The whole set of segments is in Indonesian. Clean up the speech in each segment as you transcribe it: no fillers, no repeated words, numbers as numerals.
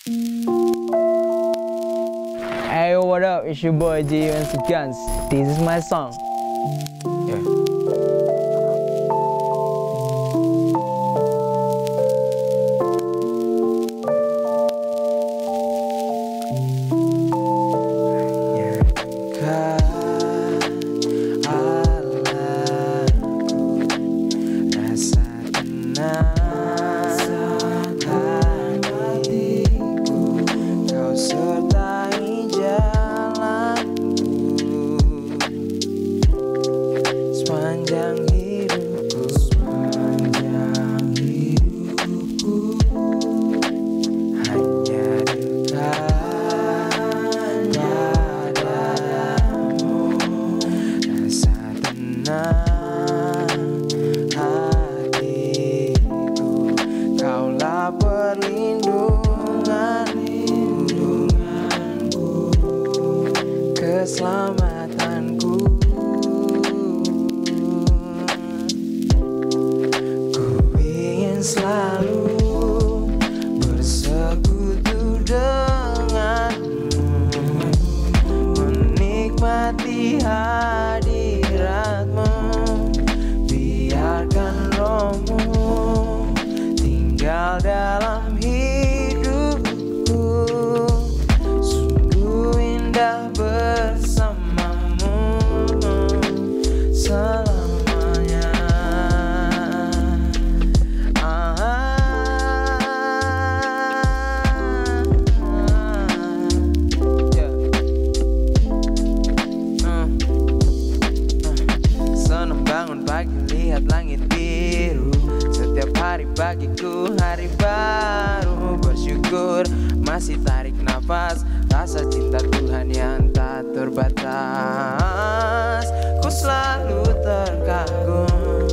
Hey, what up? It's your boy G-UNC Guns. This is my song. Yeah. Keselamatanku, ku ingin selalu bersekutu denganmu, menikmati hadiratmu, biarkan rohmu tinggal dalam hidupku, sungguh indah bersamamu selamanya. Senang bangun pagi lihat langit biru, setiap hari bagiku hari baru. Bersyukur masih tarik nafas, rasa cinta Tuhan yang tak terbatas. Ku selalu terkagum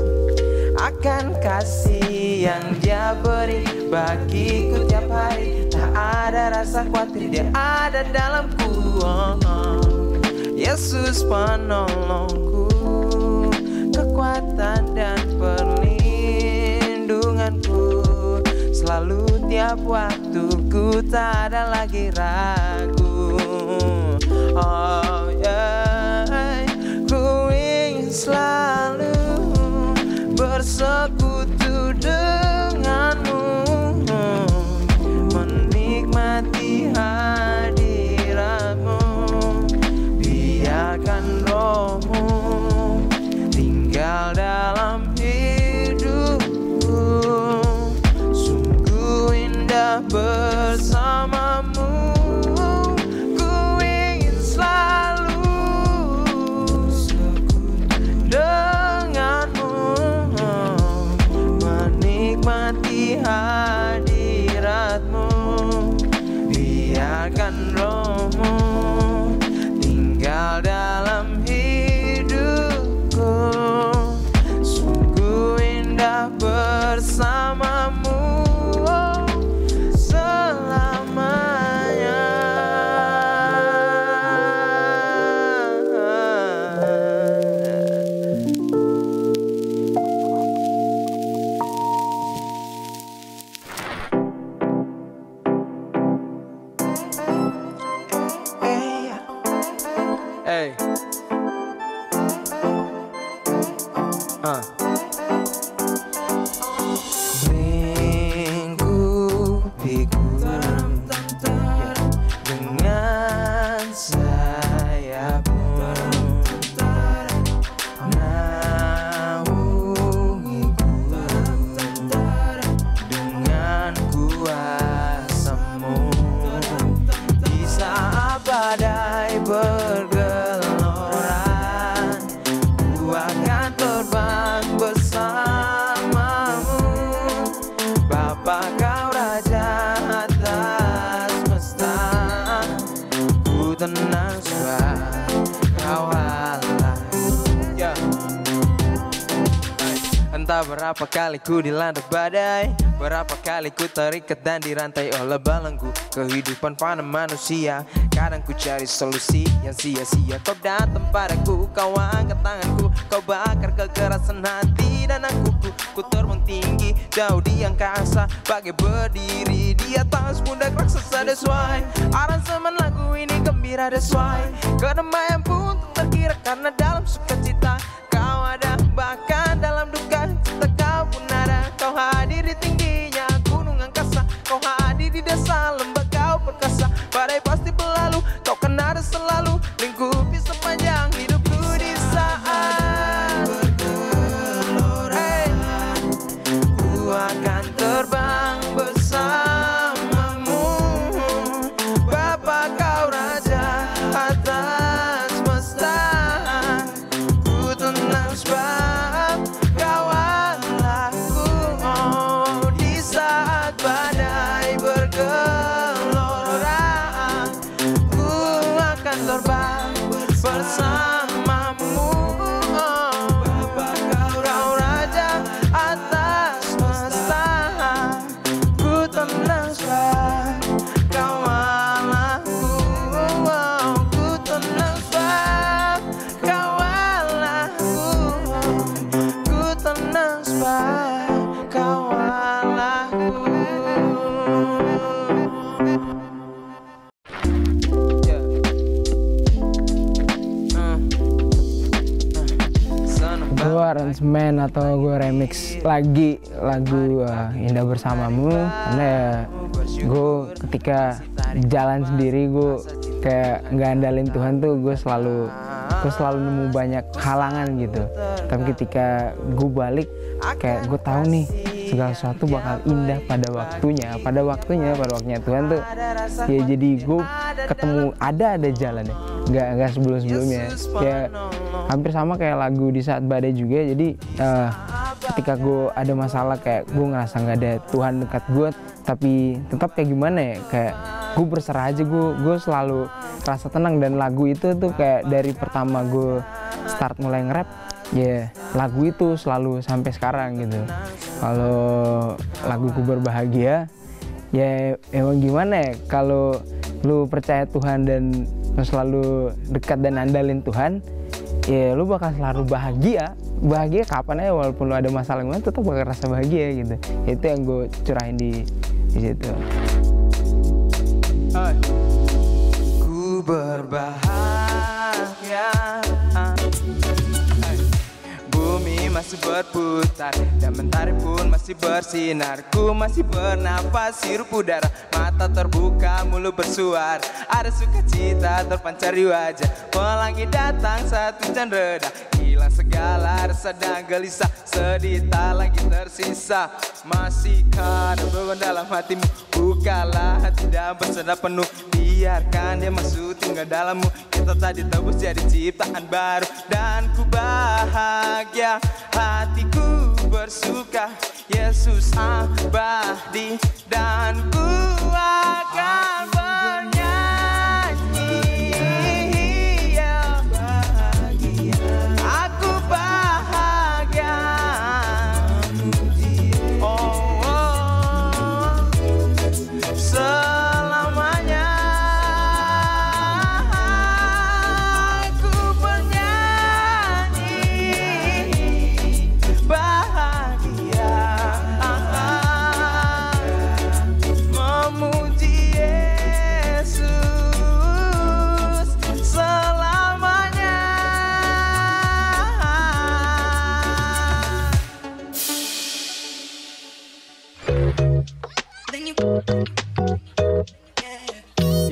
akan kasih yang Dia beri bagiku tiap hari. Tak ada rasa khawatir, Dia ada dalamku. Yesus penolongku, kekuatan dan perlindunganku, selalu tiap waktuku tak ada lagi ragu. Oh yeah, ku ingin selalu bersekutu denganmu, menikmati hadiratmu, biarkan rohmu tinggal dalam hidupku, sungguh indah bersamamu. Ku ingin selalu denganmu, menikmati hadiratmu, biarkan rohmu tinggal dalam hidupku, sungguh indah bersamamu selamanya. Hey. Mengikupiku dengan sayapmu, naungiku dengan kuasa-Mu. Di saat badai bergelora, ku akan terbang bersamamu. Bapa, Kau Raja atas semesta, ku tenang sebab Kau Allah. Entah berapa kali ku dilanda badai, berapa kali ku terikat dan dirantai oleh belenggu kehidupan fana manusia. Kadang ku cari solusi yang sia-sia. Kau datang padaku, Kau angkat tanganku, Kau bakar kekerasan hati dan aku. Ku terbang tinggi jauh di angkasa, bagai berdiri di atas pundak raksasa that's why aransemen lagu ini gembira, that's why kedamaian pun terkira karena dalam sukacita kau ada, bahkan dalam duka cita kau pun ada. Kau hadir di tingginya gunung angkasa, kau hadir di desa lembah kau perkasa. Badai pasti berlalu, kau kan ada selalu lingkupi sepanjang hidupku di saat bergelora. Ku akan terbang bersamamu, Bapa kau raja atas semesta. Ku tenang sebab kau Allahku, oh, di saat badai bergelora. Ku akan terbang bersamamu, oh, Bapa kau raja atas semesta. Ku tenang sebab kau Allahku, oh, ku tenang sebab kau Allahku, ku tenang sebab kau Allahku. Gue aransemen atau gue remix lagi lagu Indah Bersamamu, karena ya gue ketika jalan sendiri gue kayak nggak andalin Tuhan tuh gue selalu nemu banyak halangan gitu. Tapi ketika gue balik kayak gue tahu nih segala sesuatu bakal indah pada waktunya Tuhan tuh ya. Jadi gue ketemu ada jalannya, nggak sebelumnya kayak hampir sama kayak lagu Di Saat Badai juga. Jadi ketika gue ada masalah kayak gue ngerasa nggak ada Tuhan dekat gue, tapi tetap kayak gimana ya, kayak gue berserah aja, gue selalu rasa tenang. Dan lagu itu tuh kayak dari pertama gue start mulai nge-rap ya, lagu itu selalu sampai sekarang gitu. Kalau laguku Berbahagia ya emang gimana ya, kalau lu percaya Tuhan dan lu selalu dekat dan andalin Tuhan ya lu bakal selalu bahagia kapan aja, walaupun lu ada masalah gimana tetap bakal rasa bahagia gitu. Itu yang gue curahin di situ. Ku berbahagia, bumi masih berputar dan mentari pun masih bersinar. Ku masih bernapas hirup udara, mata terbuka mulut bersuara. Ada sukacita terpancar di wajah, pelangi datang saat hujan reda. Hilang segala rasa dan gelisah, sedih tak lagi tersisa. Masihkah ada beban dalam hatimu? Bukalah hati dan bersedar penuh, biarkan dia masuk tinggal dalammu. Kita tadi tebus jadi ciptaan baru, dan ku bahagia, hatiku bersuka. Yesus abadi dan ku akan bernyanyi. Ya bahagia, aku bahagia. Oh, oh, selamanya aku bernyanyi bahagia, memuji Yesus selamanya.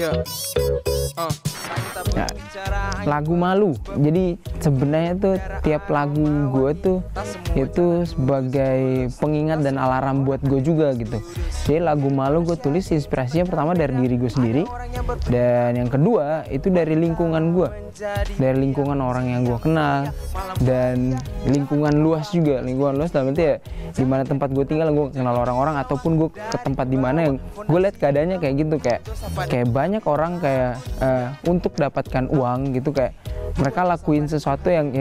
Ya, lagu Malu. Jadi sebenarnya tuh tiap lagu gue tuh itu sebagai pengingat dan alarm buat gue juga gitu. Jadi lagu Malu gue tulis inspirasinya pertama dari diri gue sendiri, dan yang kedua itu dari lingkungan gue, dari lingkungan orang yang gue kenal, dan lingkungan luas juga. Lingkungan luas dalam arti ya di mana tempat gue tinggal, gue kenal orang-orang, ataupun gue ke tempat di mana yang gue lihat keadaannya kayak gitu, kayak banyak orang kayak untuk dapatkan uang gitu, kayak mereka lakuin sesuatu yang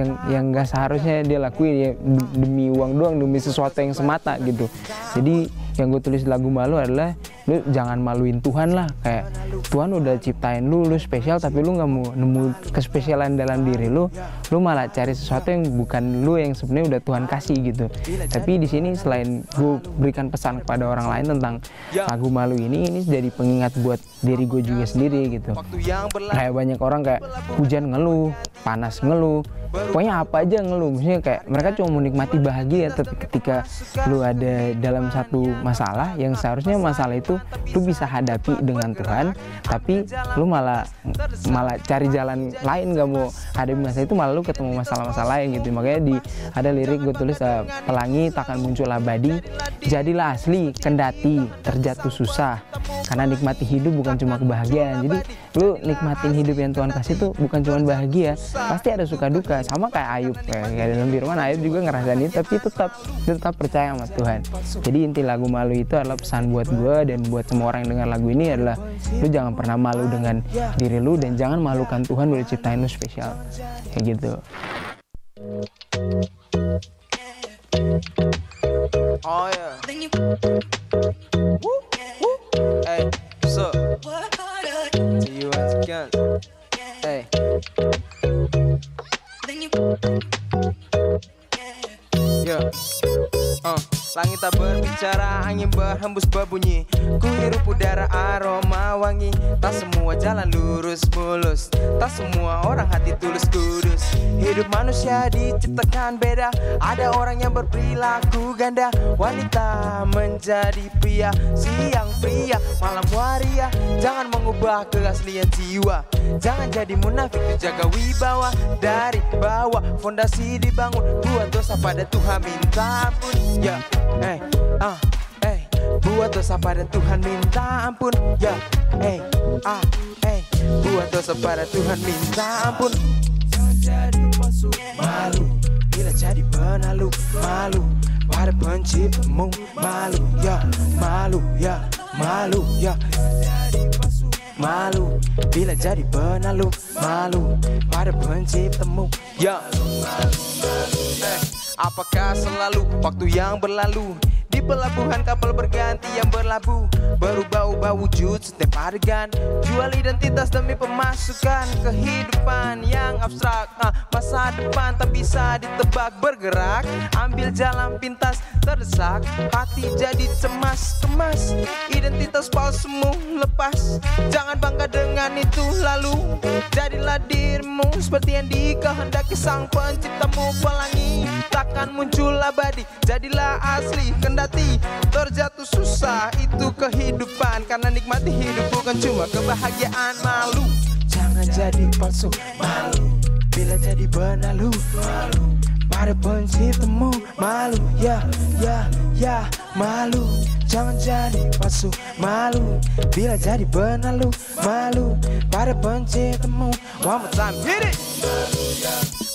nggak seharusnya dia lakuin ya, demi uang doang, demi sesuatu yang semata gitu. Jadi yang gue tulis lagu malu adalah lu jangan maluin Tuhan lah, kayak Tuhan udah ciptain lu spesial, tapi lu nggak mau nemu kespesialan dalam diri lu malah cari sesuatu yang bukan lu yang sebenarnya udah Tuhan kasih gitu. Tapi di sini selain gue berikan pesan kepada orang lain tentang lagu malu ini jadi pengingat buat diri gue juga sendiri gitu. Kayak banyak orang kayak hujan ngeluh, panas ngeluh, pokoknya apa aja ngeluh, maksudnya kayak mereka cuma menikmati bahagia. Tapi ketika lu ada dalam satu masalah yang seharusnya masalah itu lu bisa hadapi dengan Tuhan, tapi lu malah cari jalan lain, gak mau hadapi masalah itu, malah lu ketemu masalah-masalah lain gitu. Makanya ada lirik gue tulis, pelangi takkan muncul abadi, jadilah asli kendati terjatuh susah, karena nikmati hidup bukan cuma kebahagiaan. Jadi lu nikmatin hidup yang Tuhan kasih tuh bukan cuma bahagia, pasti ada suka duka. Sama kayak Ayub, kayak dalam firman Ayub juga ngerasain itu, tapi tetap percaya sama Tuhan. Jadi inti lagu malu itu adalah pesan buat gue dan buat semua orang yang dengar lagu ini adalah lu jangan pernah malu dengan diri lu, dan jangan malukan Tuhan udah ciptain lu spesial kayak gitu. Oh yeah. Hey, so see you once again. Hey. Yeah. Langit tak berbicara, angin berhembus berbunyi, ku hirup udara aroma wangi. Tak semua jalan lurus mulus, tak semua orang hati tulus kudus. Hidup manusia diciptakan beda, ada orang yang berperilaku ganda. Wanita menjadi pria, siang pria, malam waria. Jangan mengubah keaslian jiwa, jangan jadi munafik, jaga wibawa. Dari bawah fondasi dibangun, buat dosa pada Tuhan minta ampun. Ya, buat dosa pada Tuhan minta ampun. Ya, buat dosa pada Tuhan minta ampun. Jangan jadi palsu, malu bila jadi penalu, malu pada penciptamu, malu ya, malu ya, malu ya. Jadi palsu, malu bila jadi penalu, malu pada penciptamu, ya. Apakah selalu waktu yang berlalu di pelabuhan kapal berganti yang berlabuh, berubah-ubah wujud setiap adegan, jual identitas demi pemasukan, kehidupan yang abstrak, masa depan tak bisa ditebak, bergerak ambil jalan pintas, terdesak hati jadi cemas, kemas identitas palsumu lepas. Jangan bangga dengan itu, lalu jadilah dirimu seperti yang dikehendaki sang penciptamu. Pelangi takkan muncul abadi, jadilah asli kendati terjatuh susah. Itu kehidupan, karena nikmati hidup bukan cuma kebahagiaan. Malu jangan jadi palsu, malu bila jadi benalu, malu pada penciptamu, malu ya, ya, ya, malu jangan jadi palsu, malu bila jadi benalu, malu pada penciptamu. One more time, hit it.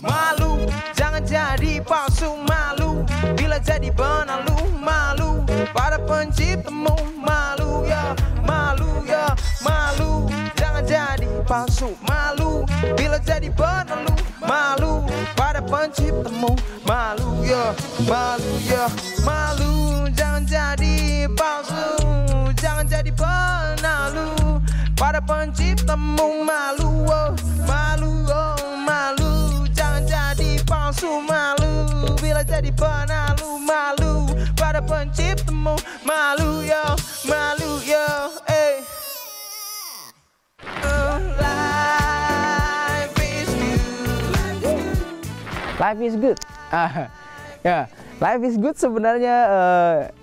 Malu jangan jadi palsu, malu bila jadi benalu, malu pada penciptamu, malu ya, malu ya, malu jangan jadi palsu, malu bila jadi benalu, malu pada penciptamu, malu ya, malu ya, malu jangan jadi palsu, jangan jadi benalu pada penciptamu, malu oh, malu oh, malu jangan jadi palsu, malu bila jadi benalu, malu pada penciptamu, malu yo, malu yo, eh. Life is good. Life is good. Ya, Life is good sebenarnya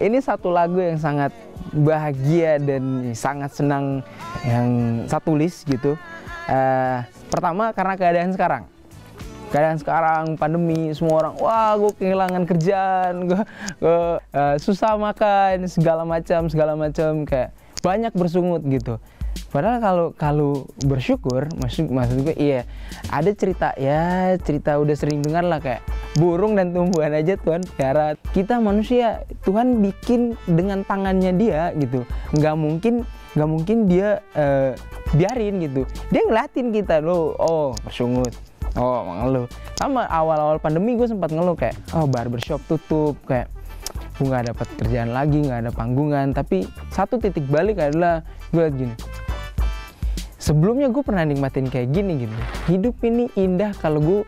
ini satu lagu yang sangat bahagia dan sangat senang yang saya tulis gitu. Pertama karena keadaan sekarang pandemi, semua orang wah gue kehilangan kerjaan, gue susah makan segala macam kayak banyak bersungut gitu. Padahal kalau bersyukur, maksud gue iya ada cerita udah sering dengar lah, kayak burung dan tumbuhan aja Tuhan pelihara. Kita manusia Tuhan bikin dengan tangannya Dia gitu, nggak mungkin Dia biarin gitu. Dia ngeliatin kita lo, oh bersungut, oh mengeluh. Sama awal-awal pandemi gue sempat ngeluh kayak oh barbershop tutup, kayak gue nggak dapat kerjaan lagi, nggak ada panggungan. Tapi satu titik balik adalah gue liat gini, sebelumnya gue pernah nikmatin kayak gini gitu. Hidup ini indah kalau gue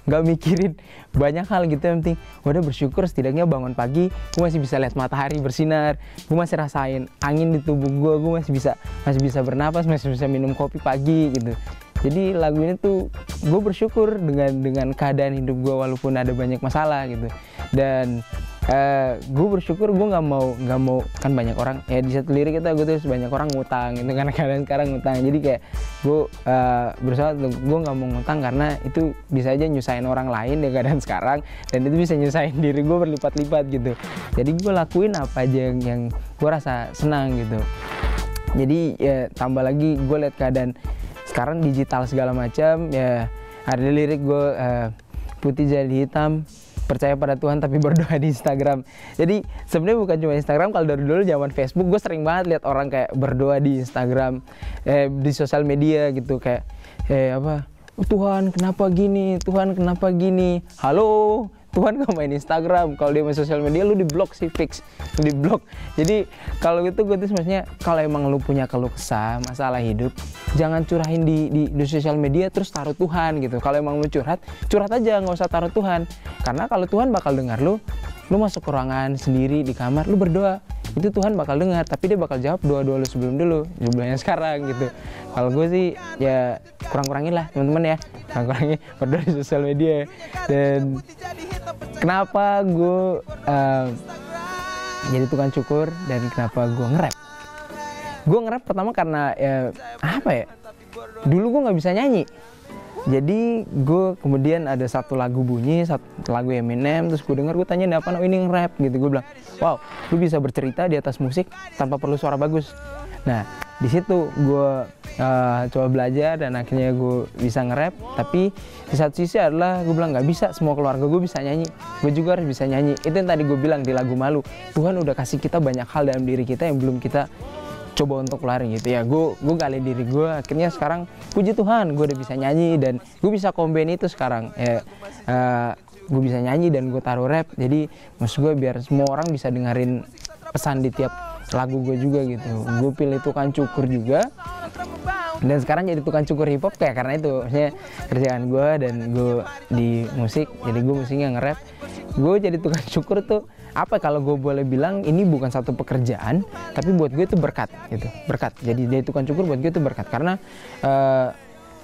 nggak mikirin banyak hal gitu. Yang penting udah bersyukur, setidaknya bangun pagi gue masih bisa lihat matahari bersinar, gue masih rasain angin di tubuh gue masih bisa bernapas, masih bisa minum kopi pagi gitu. Jadi lagu ini tuh gue bersyukur dengan keadaan hidup gue walaupun ada banyak masalah gitu. Dan gue bersyukur gue nggak mau kan banyak orang ya di satu lirik itu gue tuh banyak orang ngutang itu karena keadaan sekarang ngutang. Jadi kayak gue berusaha gue nggak mau ngutang karena itu bisa aja nyusahin orang lain di keadaan sekarang, dan itu bisa nyusahin diri gue berlipat-lipat gitu. Jadi gue lakuin apa aja yang gue rasa senang gitu. Jadi ya tambah lagi gue lihat keadaan sekarang digital segala macam ya, ada lirik gue putih jadi hitam, percaya pada Tuhan tapi berdoa di Instagram. Jadi sebenarnya bukan cuma Instagram, kalau dari dulu zaman Facebook gue sering banget lihat orang kayak berdoa di Instagram, di sosial media gitu kayak apa, Tuhan kenapa gini, Tuhan kenapa gini. Halo, Tuhan gak main Instagram, kalau dia main sosial media lu diblok sih, fix lu diblok. Jadi kalau gitu gue tuh maksudnya kalau emang lu punya keluh kesah masalah hidup, jangan curahin di sosial media terus taruh Tuhan gitu. Kalau emang lu curhat aja, nggak usah taruh Tuhan. Karena kalau Tuhan bakal dengar lu masuk ke ruangan sendiri di kamar lu berdoa, itu Tuhan bakal dengar, tapi dia bakal jawab doa-doa lu sebelumnya sekarang gitu. Kalau gue sih ya kurang-kurangin lah teman-teman ya, kurang-kurangin berdoa di sosial media. Dan kenapa gue jadi tukang cukur dan kenapa gue nge-rap? Gue nge-rap pertama karena ya apa ya, dulu gue nggak bisa nyanyi. Jadi gue kemudian ada satu lagu bunyi, satu lagu Eminem, terus gue denger, gue tanya apa, oh ini nge-rap gitu. Gue bilang, wow, lu bisa bercerita di atas musik tanpa perlu suara bagus. Nah di situ gue coba belajar dan akhirnya gue bisa nge-rap. Tapi di satu sisi adalah gue bilang nggak bisa semua keluarga gue bisa nyanyi, gue juga harus bisa nyanyi. Itu yang tadi gue bilang di lagu Malu, Tuhan udah kasih kita banyak hal dalam diri kita yang belum kita coba untuk keluarin gitu ya. Gue gali diri gue, akhirnya sekarang puji Tuhan gue udah bisa nyanyi dan gue bisa combine itu sekarang ya. Gue bisa nyanyi dan gue taruh rap, jadi maksud gue biar semua orang bisa dengerin pesan di tiap lagu gue juga gitu. Gue pilih tukang cukur juga, dan sekarang jadi tukang cukur hip hop kayak karena itu, maksudnya kerjaan gue dan gue di musik, jadi gue musiknya nge-rap. Gue jadi tukang cukur tuh apa, kalau gue boleh bilang ini bukan satu pekerjaan, tapi buat gue itu berkat gitu, berkat. Jadi dia tukang cukur buat gue itu berkat karena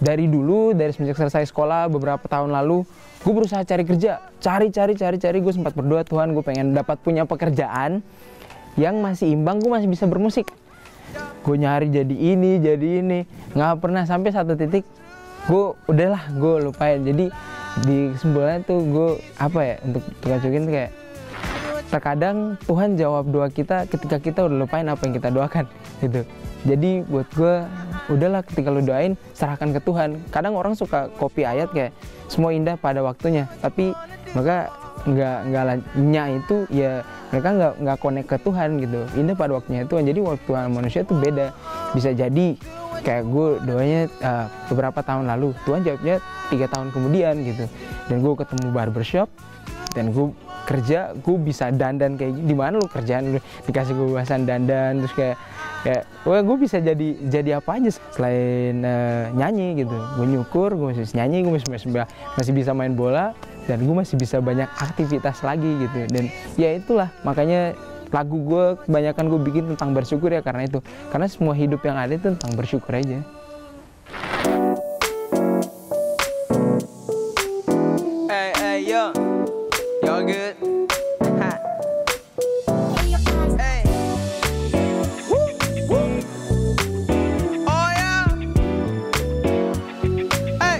dari dulu, dari semenjak selesai sekolah beberapa tahun lalu, gue berusaha cari kerja, cari. Gue sempat berdoa, Tuhan gue pengen dapat punya pekerjaan yang masih imbang, gue masih bisa bermusik. Gue nyari jadi ini, nggak pernah, sampai satu titik gue udahlah, gue lupain. Jadi di kesimpulannya tuh gue apa ya, untuk tukang cukur kayak terkadang Tuhan jawab doa kita ketika kita udah lupain apa yang kita doakan gitu. Jadi buat gue udahlah, ketika lu doain serahkan ke Tuhan. Kadang orang suka copy ayat kayak semua indah pada waktunya, tapi mereka nggak itu ya, mereka nggak connect ke Tuhan gitu. Indah pada waktunya Tuhan. Jadi waktu manusia tuh beda. Bisa jadi kayak gue doanya beberapa tahun lalu, Tuhan jawabnya 3 tahun kemudian gitu. Dan gue ketemu barbershop dan gue kerja, gue bisa dandan kayak di mana lu kerjaan lu dikasih gue bahasan dandan, terus kayak wah gue bisa jadi apa aja selain nyanyi gitu. Gue nyukur, gue masih nyanyi, gue masih bisa main bola, dan gue masih bisa banyak aktivitas lagi gitu. Dan ya itulah makanya lagu gue kebanyakan gue bikin tentang bersyukur ya, karena itu, karena semua hidup yang ada itu tentang bersyukur aja. Hey yo good. Ha. Hey. Woo. Oh yeah. Hey.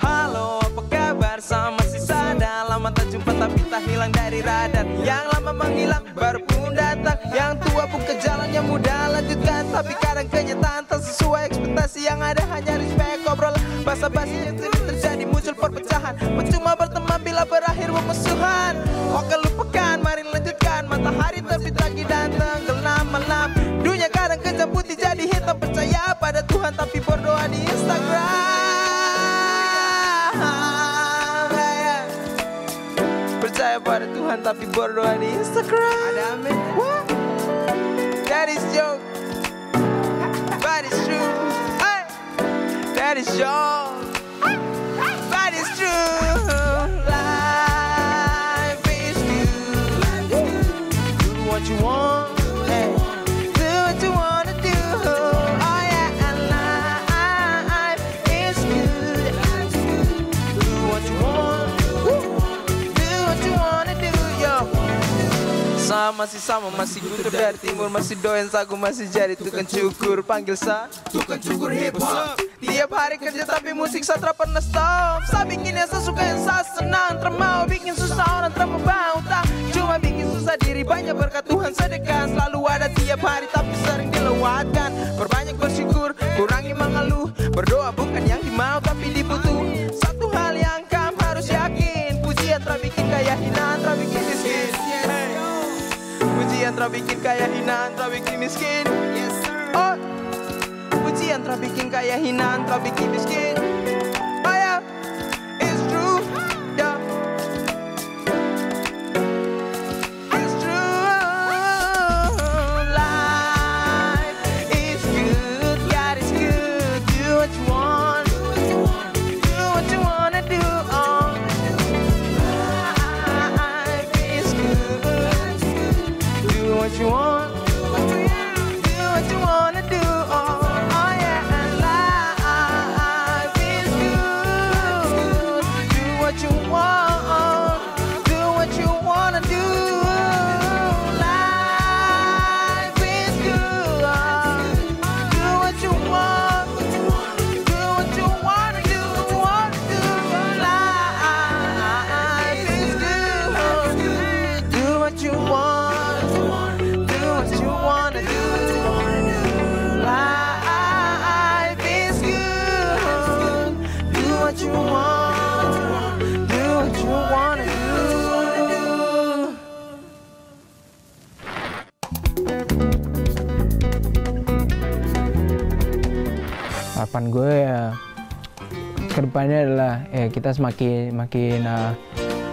Halo, apa kabar? Sama si Sada. Lama tak jumpa tapi tak hilang dari radar. Yang lama menghilang baru pun datang. Yang tua buka jalan, yang muda lanjutkan. Tapi kadang kenyataan tak sesuai ekspektasi. Yang ada hanya respect, obrolan basa-basi yang sering terjadi, muncul perpecahan. Percuma berteman bila berakhir memusuhan. Oke lupakan, mari lanjutkan. Matahari terbit lagi dan tenggelam malam. Dunia kadang kejam putih jadi hitam. Percaya pada Tuhan tapi berdoa di Instagram. Percaya pada Tuhan. Tuhan tapi berdoa di Instagram. Ada amin. What? That is joke, but it's true. Hey, that is joke, but it's true. Life is good. Do what you want. Hey, do what you wanna do. Oh yeah, and life is good. Do what you want. Do what you wanna do, yo. Sama masih guntur dari timur, masih doyan sagu, masih jadi tukang cukur. Panggil sa tukang cukur hip hop. Tiap hari kerja tapi musik saya tak pernah stop. Saya bikin yang saya suka, yang saya senang. Termau bikin susah orang termau tak. Cuma bikin susah diri, banyak berkat Tuhan sedekah. Selalu ada tiap hari tapi sering dilewatkan. Perbanyak bersyukur, kurangi mengeluh. Berdoa bukan yang dimau tapi dibutuh. Satu hal yang kamu harus yakin, pujian tak bikin kaya, hinaan tak bikin miskin. Pujian tak bikin kaya, hinaan tak bikin miskin. Oh, pujian tak bikin kaya, hinaan tak bikin miskin. Oh yeah, it's true, yeah. It's true. Life is good, God is good. Do what you want, do what you wanna do. Oh, life is good. Do what you want, do what you wanna do. Oh, oh yeah, and life is good. Do what you want, do what you wanna do. Life is good. Do what you want, do what you wanna do. Life is good. Do what you want, do what you wanna do. Life is good. Do what you want, do what you wanna do. Harapan gue ya kedepannya adalah ya kita makin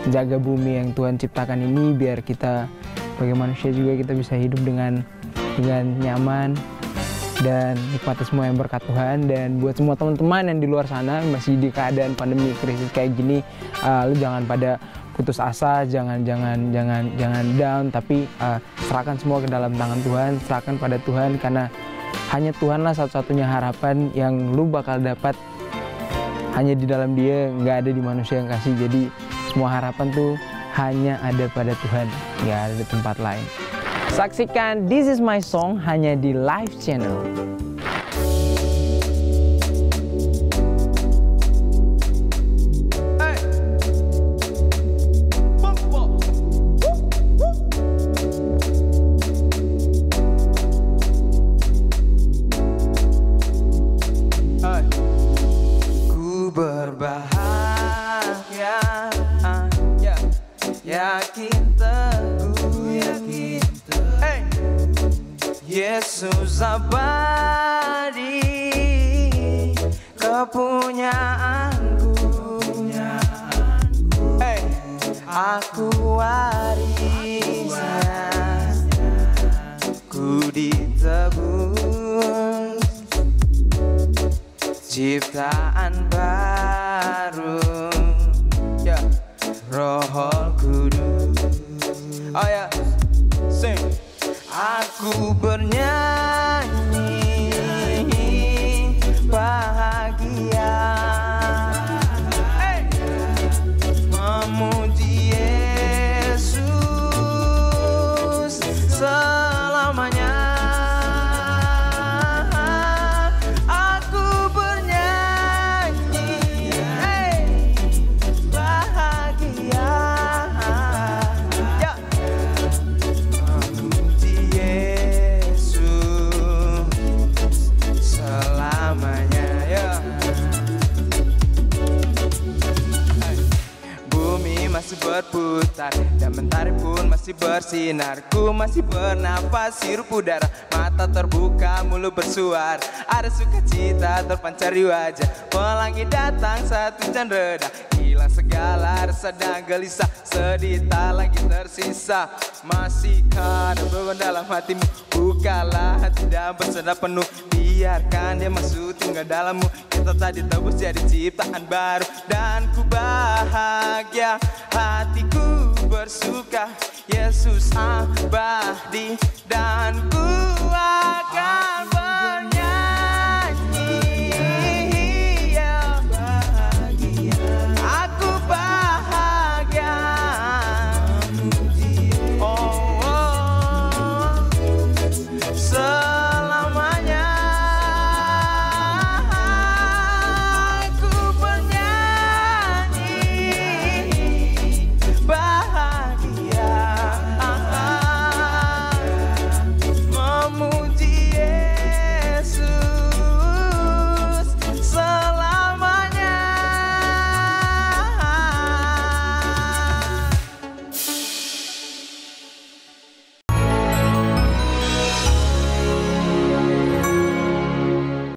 jaga bumi yang Tuhan ciptakan ini, biar kita sebagai manusia juga kita bisa hidup dengan nyaman dan nikmati semua yang berkat Tuhan. Dan buat semua teman-teman yang di luar sana masih di keadaan pandemi krisis kayak gini, lu jangan pada putus asa, jangan down, tapi serahkan semua ke dalam tangan Tuhan, serahkan pada Tuhan, karena hanya Tuhanlah satu-satunya harapan yang lu bakal dapat. Hanya di dalam Dia, nggak ada di manusia yang kasih. Jadi semua harapan tuh hanya ada pada Tuhan, nggak ada di tempat lain. Saksikan This Is My Song hanya di Live Channel. Ku berbahagia, yakin teguh, hey. Yesus abadi, kepunyaanku, hey. Aku warisnya, ku ditebus, ciptaan baru, yeah. Roh Kudus. Oh ya, yeah. Sing. Aku bernyanyi bahagia, hey. Memuji Yesus selamanya. Aku bernyanyi, hey, bahagia, ya. Memuji Yesus selamanya, ya. Hey. Bumi masih berputar dan mentari pun masih bersinar. Ku masih bernafas hirup udara, mata Mata terbuka, mulut bersuara, ada sukacita terpancar di wajah. Pelangi datang saat hujan reda, hilang segala rasa dan gelisah. Sedih tak lagi tersisa. Masihkah ada beban dalam hatimu? Bukalah hati dan bersenda penuh. Biarkan dia masuk tinggal dalammu. Kita tadi tebus jadi ciptaan baru. Dan ku bahagia, hatiku bersuka. Yesus abadi dan ku